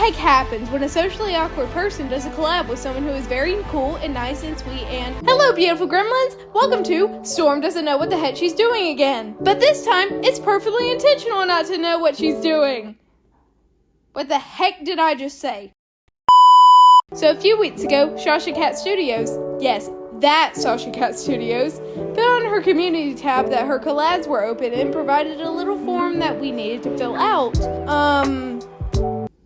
heck happens when a socially awkward person does a collab with someone who is very cool and nice and sweet and... Hello, beautiful gremlins! Welcome to Storm Doesn't Know What the Heck She's Doing Again. But this time, it's perfectly intentional not to know what she's doing. What the heck did I just say? So a few weeks ago, Shasha Cat Studios, yes, that Shasha Cat Studios, put on her community tab that her collabs were open and provided a little form that we needed to fill out.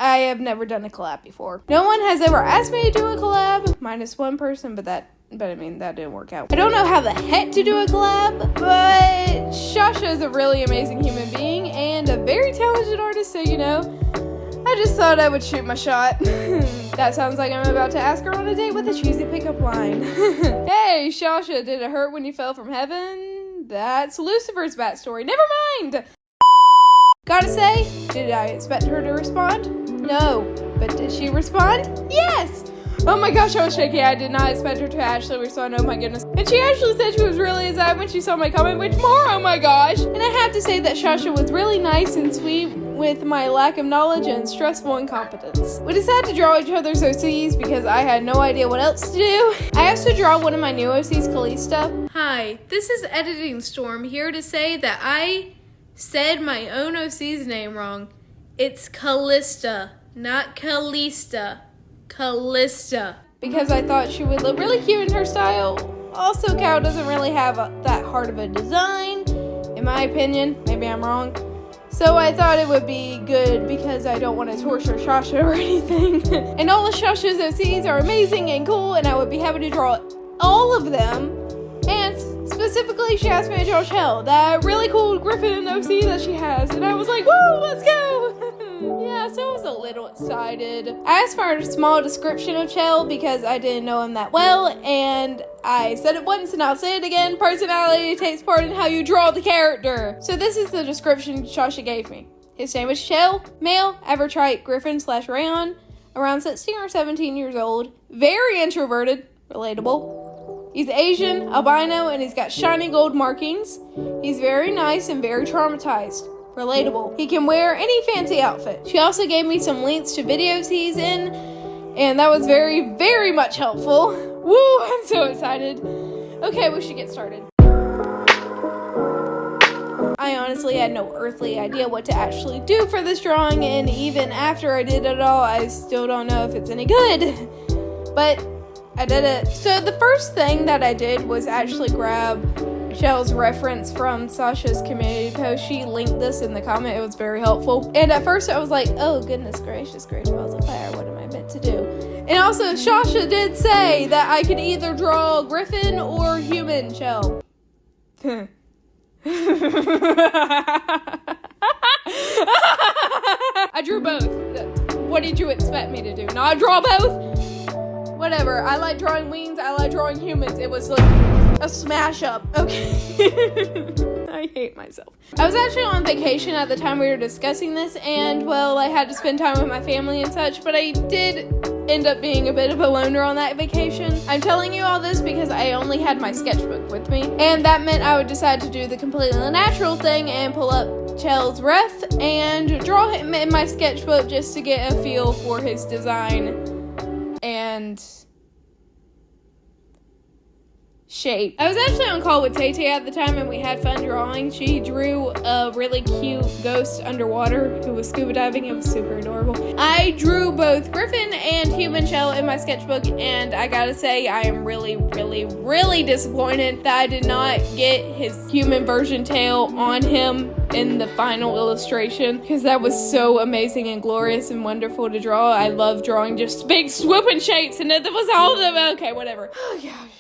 I have never done a collab before. No one has ever asked me to do a collab, minus one person, but that didn't work out. I don't know how the heck to do a collab, but Shasha is a really amazing human being and a very talented artist, so you know, I just thought I would shoot my shot. That sounds like I'm about to ask her on a date with a cheesy pickup line. Hey, Shasha, did it hurt when you fell from heaven? That's Lucifer's backstory. Never mind! Gotta say, did I expect her to respond? No. But did she respond? Yes! Oh my gosh, I was shaking. I did not expect her to actually respond. Oh my goodness. And she actually said she was really excited when she saw my comment, which more, oh my gosh. And I have to say that Shasha was really nice and sweet with my lack of knowledge and stressful incompetence. We decided to draw each other's OCs because I had no idea what else to do. I asked to draw one of my new OCs, Callista. Hi, this is Editing Storm here to say that I said my own OC's name wrong. It's Callista, not Callista. Callista. Because I thought she would look really cute in her style. Also, Cow doesn't really have that hard of a design, in my opinion. Maybe I'm wrong. So I thought it would be good because I don't want to torture Shasha or anything. And all of Shasha's OCs are amazing and cool, and I would be happy to draw all of them. And specifically, she asked me to draw Shell, that really cool Griffin OC that she has. And I was like, woo, let's go! Yeah, so I was a little excited. I asked for a small description of Shell because I didn't know him that well. And I said it once and I'll say it again. Personality takes part in how you draw the character. So this is the description Shasha gave me. His name is Shell, male, Evertrite, Griffin/Rayon, around 16 or 17 years old, very introverted, relatable. He's Asian, albino, and he's got shiny gold markings. He's very nice and very traumatized. Relatable. He can wear any fancy outfit. She also gave me some links to videos he's in, and that was very, very much helpful. Woo, I'm so excited. Okay, we should get started. I honestly had no earthly idea what to actually do for this drawing, and even after I did it all, I still don't know if it's any good. But I did it. So the first thing that I did was actually grab Shell's reference from Sasha's community post. She linked this in the comment. It was very helpful. And at first I was like, oh goodness gracious, great balls of fire. What am I meant to do? And also Shasha did say that I could either draw Griffin or human Shell. I drew both. What did you expect me to do? Not draw both? Whatever. I like drawing wings. I like drawing humans. It was like a smash up. Okay. I hate myself. I was actually on vacation at the time we were discussing this, and well, I had to spend time with my family and such, but I did end up being a bit of a loner on that vacation. I'm telling you all this because I only had my sketchbook with me, and that meant I would decide to do the completely natural thing and pull up Chell's ref and draw him in my sketchbook just to get a feel for his design and shape. I was actually on call with Tay Tay at the time and we had fun drawing. She drew a really cute ghost underwater who was scuba diving. It was super adorable. I drew both Griffin and human Shell in my sketchbook, and I gotta say I am really, really, really disappointed that I did not get his human version tail on him in the final illustration, because that was so amazing and glorious and wonderful to draw. I love drawing just big swooping shapes, and it was all of them. Okay, whatever. Oh gosh.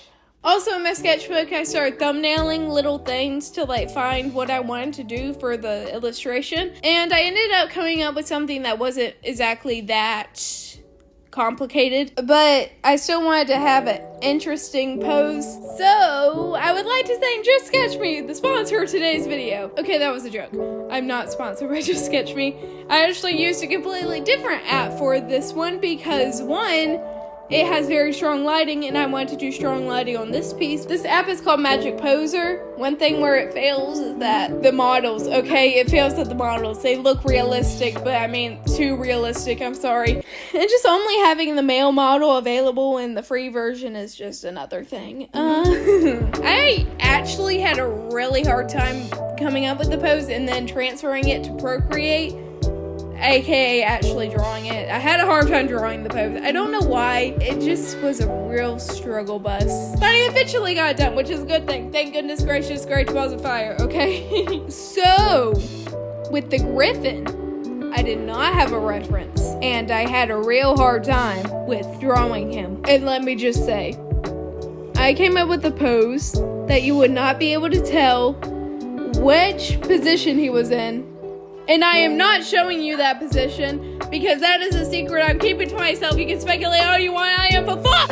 Also in my sketchbook, I started thumbnailing little things to like find what I wanted to do for the illustration, and I ended up coming up with something that wasn't exactly that complicated, but I still wanted to have an interesting pose. So I would like to thank Just Sketch Me, the sponsor of today's video. Okay, that was a joke. I'm not sponsored by Just Sketch Me. I actually used a completely different app for this one because one, it has very strong lighting, and I want to do strong lighting on this piece. This app is called Magic Poser. One thing where it fails is that the models, okay, it fails at the models. They look realistic, but I mean, too realistic, I'm sorry. And just only having the male model available in the free version is just another thing. I actually had a really hard time coming up with the pose and then transferring it to Procreate, aka actually drawing it. I had a hard time drawing the pose. I don't know why. It just was a real struggle bus. But I eventually got it done, which is a good thing. Thank goodness gracious, great balls of fire, okay? So, with the Griffin, I did not have a reference, and I had a real hard time with drawing him. And let me just say, I came up with a pose that you would not be able to tell which position he was in. And I am not showing you that position because that is a secret I'm keeping to myself. You can speculate all you want. I am for fuck.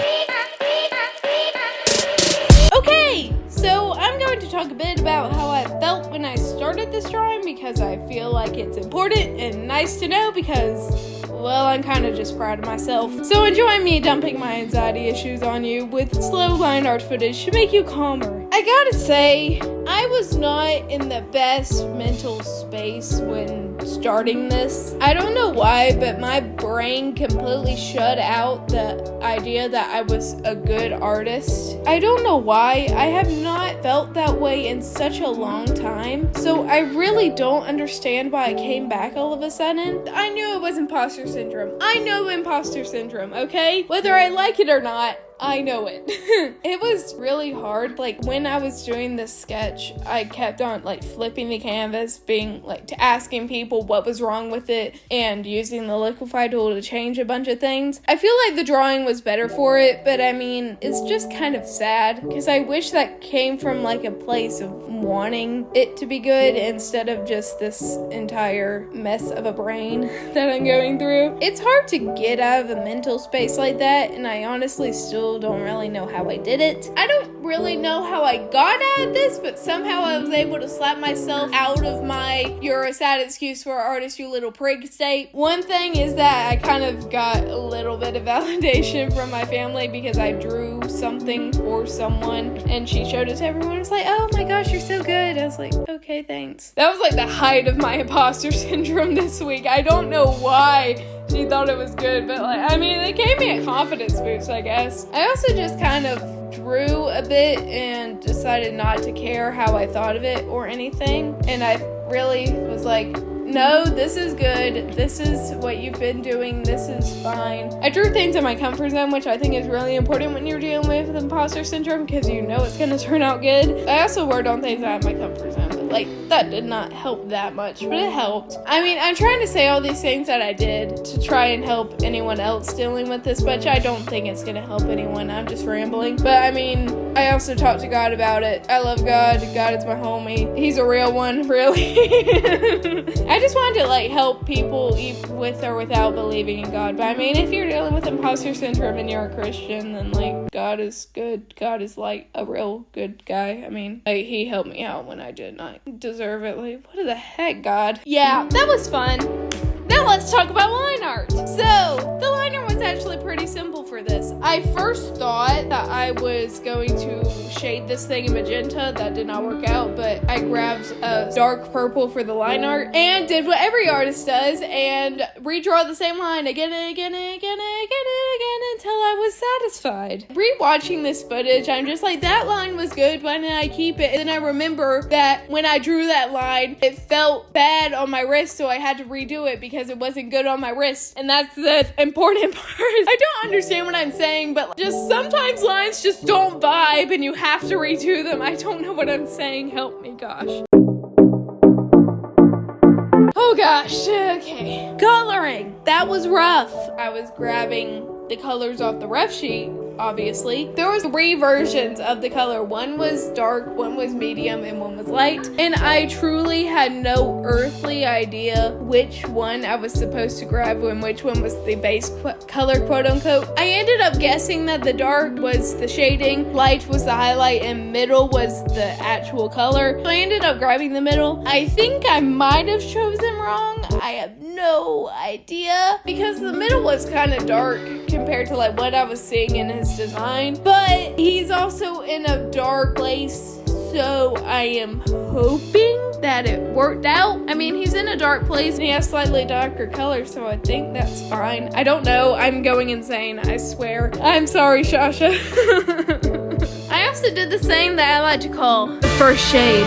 Okay, so I'm going to talk a bit about how I felt when I started this drawing because I feel like it's important and nice to know because, well, I'm kind of just proud of myself. So enjoy me dumping my anxiety issues on you with slow line art footage to make you calmer. I gotta say, I was not in the best mental space when starting this. I don't know why, but my brain completely shut out the idea that I was a good artist. I don't know why. I have not felt that way in such a long time. So I really don't understand why I came back all of a sudden. I knew it was imposter syndrome. I know imposter syndrome, okay? Whether I like it or not, I know it. It was really hard. Like, when I was doing this sketch, I kept on, like, flipping the canvas, being, like, to asking people what was wrong with it, and using the liquify tool to change a bunch of things. I feel like the drawing was better for it, but, I mean, it's just kind of sad, because I wish that came from, like, a place of wanting it to be good, instead of just this entire mess of a brain that I'm going through. It's hard to get out of a mental space like that, and I honestly still don't really know how I did it. I don't really know how I got out of this, but somehow I was able to slap myself out of my "you're a sad excuse for an artist, you little prig" state. One thing is that I kind of got a little bit of validation from my family because I drew something for someone and she showed it to everyone. It was like, "Oh my gosh, you're so good." I was like, "Okay, thanks." That was like the height of my imposter syndrome this week. I don't know why she thought it was good, but like, I mean, it gave me a confidence boost, I guess. I also just kind of drew a bit and decided not to care how I thought of it or anything. And I really was like, no, this is good. This is what you've been doing. This is fine. I drew things in my comfort zone, which I think is really important when you're dealing with imposter syndrome because you know it's going to turn out good. I also worked on things out of my comfort zone, but like, that did not help that much, but it helped. I mean, I'm trying to say all these things that I did to try and help anyone else dealing with this, but I don't think it's going to help anyone. I'm just rambling. But I mean, I also talked to God about it. I love God. God is my homie. He's a real one, really. I just wanted to like help people with or without believing in God. But I mean, if you're dealing with imposter syndrome and you're a Christian, then like God is good. God is like a real good guy. I mean, like, he helped me out when I did not deserve it. Like, what the heck, God? Yeah, that was fun. Now let's talk about line art. So, the line art was actually pretty simple for this. I first thought that I was going to shade this thing in magenta. That did not work out, but I grabbed a dark purple for the line art and did what every artist does and redraw the same line again and again and again and again and again until I was satisfied. Rewatching this footage, I'm just like, that line was good. Why didn't I keep it? And then I remember that when I drew that line, it felt bad on my wrist, so I had to redo it because it wasn't good on my wrist. And that's the important part. I don't understand what I'm saying, but just sometimes lines just don't vibe and you have to redo them. I don't know what I'm saying. Help me, gosh. Oh gosh, okay. Coloring. That was rough. I was grabbing the colors off the rough sheet, obviously. There was 3 versions of the color. One was dark, one was medium, and one was light. And I truly had no earthly idea which one I was supposed to grab and which one was the base color, quote unquote. I ended up guessing that the dark was the shading, light was the highlight, and middle was the actual color. So I ended up grabbing the middle. I think I might have chosen wrong. I have no idea because the middle was kind of dark compared to like what I was seeing in his design. But he's also in a dark place, so I am hoping that it worked out. I mean, he's in a dark place and he has slightly darker colors, so I think that's fine. I don't know. I'm going insane, I swear. I'm sorry, Shasha. I also did the thing that I like to call the first shade.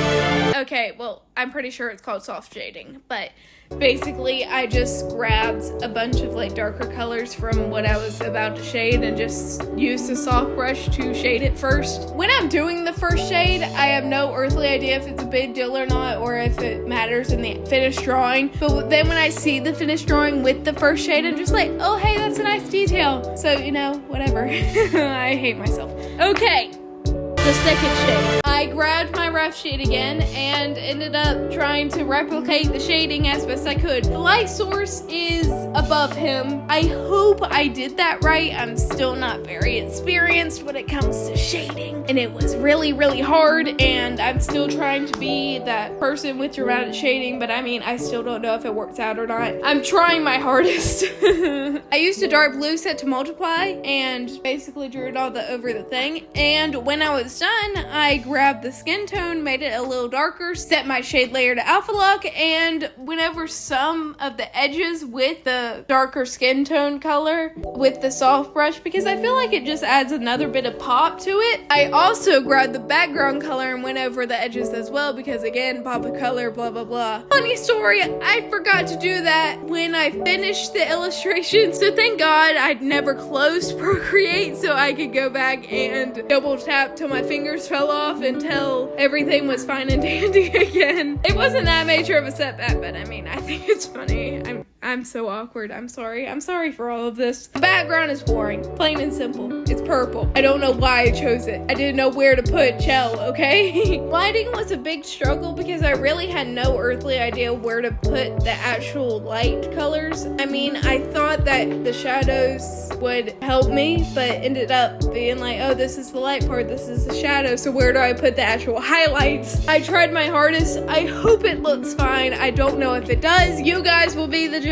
Okay, well, I'm pretty sure it's called soft shading, but basically I just grabbed a bunch of like darker colors from what I was about to shade and just used the soft brush to shade it first. When I'm doing the first shade, I have no earthly idea if it's a big deal or not, or if it matters in the finished drawing. But then when I see the finished drawing with the first shade, I'm just like, oh hey, that's a nice detail. So, you know, whatever. I hate myself. Okay. The second shade. I grabbed my rough shade again and ended up trying to replicate the shading as best I could. The light source is above him. I hope I did that right. I'm still not very experienced when it comes to shading, and it was really, really hard, and I'm still trying to be that person with dramatic shading, but I mean, I still don't know if it works out or not. I'm trying my hardest. I used a dark blue set to multiply and basically drew it all over the thing, and when I was done, I grabbed the skin tone, made it a little darker, set my shade layer to alpha lock, and went over some of the edges with the darker skin tone color with the soft brush because I feel like it just adds another bit of pop to it. I also grabbed the background color and went over the edges as well because again, pop of color, blah blah blah. Funny story, I forgot to do that when I finished the illustration, so thank God I'd never closed Procreate so I could go back and double tap till my fingers fell off until everything was fine and dandy again. It wasn't that major of a setback, but I mean, I think it's funny. I'm so awkward. I'm sorry. I'm sorry for all of this. The background is boring. Plain and simple. It's purple. I don't know why I chose it. I didn't know where to put Chell, okay? Lighting was a big struggle because I really had no earthly idea where to put the actual light colors. I mean, I thought that the shadows would help me, but ended up being like, oh, this is the light part, this is the shadow, so where do I put the actual highlights? I tried my hardest. I hope it looks fine. I don't know if it does. You guys will be the judge.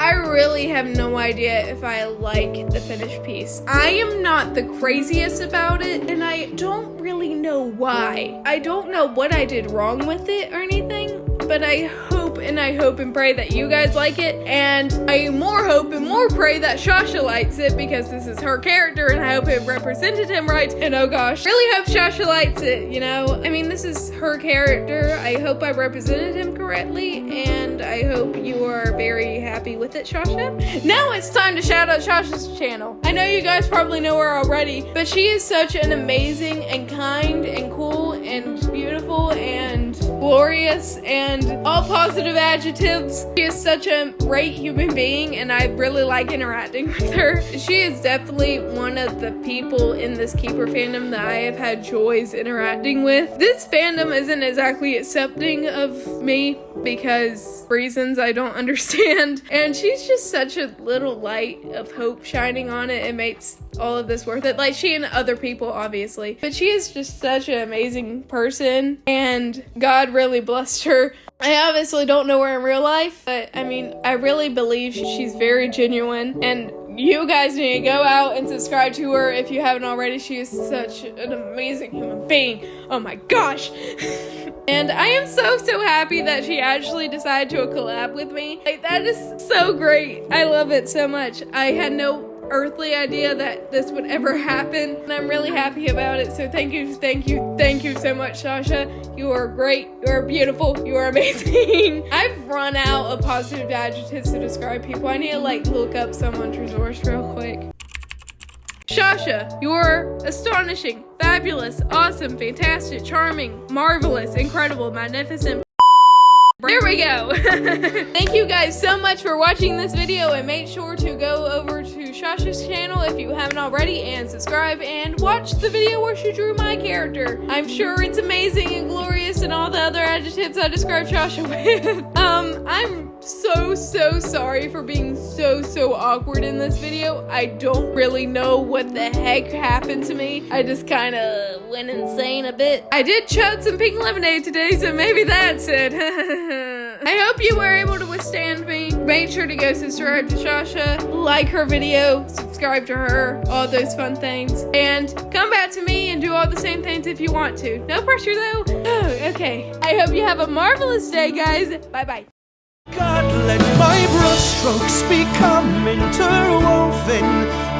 I really have no idea if I like the finished piece. I am not the craziest about it, and I don't really know why. I don't know what I did wrong with it or anything, but I hope and pray that you guys like it, and I more hope and more pray that Shasha likes it because this is her character and I hope it represented him right, and oh gosh, really hope Shasha likes it, you know? I mean, this is her character. I hope I represented him correctly, and I hope you are very happy with it, Shasha. Now it's time to shout out Shasha's channel. I know you guys probably know her already, but she is such an amazing and kind and cool and beautiful and glorious and all positive adjectives. She is such a great human being, and I really like interacting with her. She is definitely one of the people in this Keeper fandom that I have had joys interacting with. This fandom isn't exactly accepting of me because reasons I don't understand, and she's just such a little light of hope shining on it. It makes all of this worth it. Like, she and other people, obviously, but she is just such an amazing person, and God really blessed her. I obviously don't know her in real life, but I mean, I really believe she's very genuine, and you guys need to go out and subscribe to her if you haven't already. She is such an amazing human being. Oh my gosh. And I am so happy that she actually decided to collab with me. Like, that is so great. I love it so much. I had no earthly idea that this would ever happen, and I'm really happy about it. So thank you so much, Shasha. You are great, you are beautiful, you are amazing. I've run out of positive adjectives to describe people. I need to like look up someone's resource real quick. Shasha, you're astonishing, fabulous, awesome, fantastic, charming, marvelous, incredible, magnificent. There we go. Thank you guys so much for watching this video, and make sure to go over to Shasha's channel if you haven't already and subscribe and watch the video where she drew my character. I'm sure it's amazing and glorious and all the other adjectives I described Shasha with. I'm so sorry for being so awkward in this video. I don't really know what the heck happened to me. I just kind of went insane a bit. I did chug some pink lemonade today, so maybe that's it. I hope you were able to withstand me Make sure to go subscribe to Shasha, like her video, subscribe to her, all those fun things. And come back to me and do all the same things if you want to. No pressure though. Okay. I hope you have a marvelous day, guys. Bye-bye. God, let my brushstrokes become interwoven